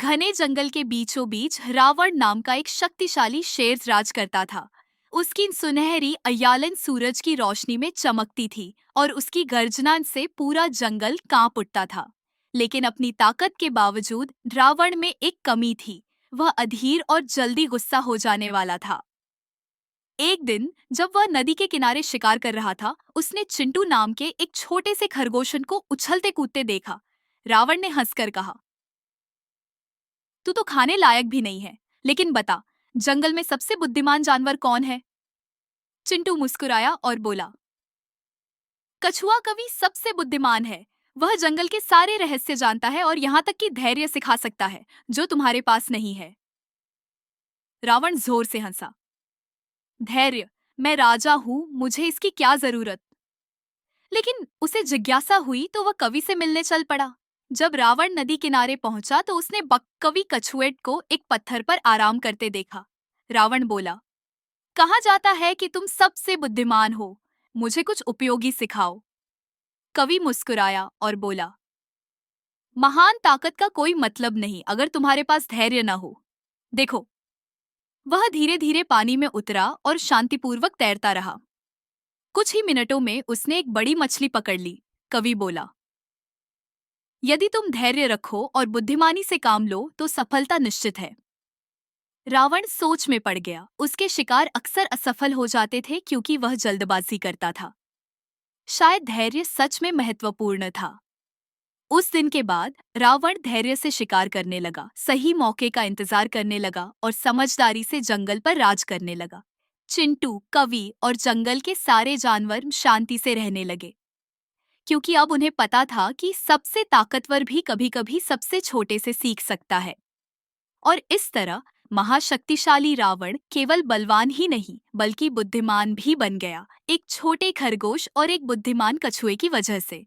घने जंगल के बीचों बीच रावण नाम का एक शक्तिशाली शेर राज करता था। उसकी सुनहरी अयालन सूरज की रोशनी में चमकती थी और उसकी गर्जना से पूरा जंगल कांप उठता था। लेकिन अपनी ताकत के बावजूद रावण में एक कमी थी। वह अधीर और जल्दी गुस्सा हो जाने वाला था। एक दिन जब वह नदी के किनारे शिकार कर रहा था, उसने चिंटू नाम के एक छोटे से खरगोशन को उछलते कूदते देखा। रावण ने हंसकर कहा, तू तो खाने लायक भी नहीं है, लेकिन बता, जंगल में सबसे बुद्धिमान जानवर कौन है? चिंटू मुस्कुराया और बोला, कछुआ कवि सबसे बुद्धिमान है। वह जंगल के सारे रहस्य जानता है और यहाँ तक कि धैर्य सिखा सकता है, जो तुम्हारे पास नहीं है। रावण जोर से हंसा, धैर्य? मैं राजा हूँ, मुझे इसकी क्या जरूरत? लेकिन उसे जिज्ञासा हुई तो वह कवि से मिलने चल पड़ा। जब रावण नदी किनारे पहुंचा तो उसने कवि कछुए को एक पत्थर पर आराम करते देखा। रावण बोला, कहा जाता है कि तुम सबसे बुद्धिमान हो, मुझे कुछ उपयोगी सिखाओ। कवि मुस्कुराया और बोला, महान ताकत का कोई मतलब नहीं अगर तुम्हारे पास धैर्य न हो। देखो। वह धीरे धीरे पानी में उतरा और शांतिपूर्वक तैरता रहा। कुछ ही मिनटों में उसने एक बड़ी मछली पकड़ ली। कवि बोला, यदि तुम धैर्य रखो और बुद्धिमानी से काम लो तो सफलता निश्चित है। रावण सोच में पड़ गया। उसके शिकार अक्सर असफल हो जाते थे क्योंकि वह जल्दबाजी करता था। शायद धैर्य सच में महत्वपूर्ण था। उस दिन के बाद रावण धैर्य से शिकार करने लगा, सही मौके का इंतजार करने लगा और समझदारी से जंगल पर राज करने लगा। चिंटू, कवि और जंगल के सारे जानवर शांति से रहने लगे, क्योंकि अब उन्हें पता था कि सबसे ताकतवर भी कभी-कभी सबसे छोटे से सीख सकता है। और इस तरह महाशक्तिशाली रावण केवल बलवान ही नहीं बल्कि बुद्धिमान भी बन गया, एक छोटे खरगोश और एक बुद्धिमान कछुए की वजह से।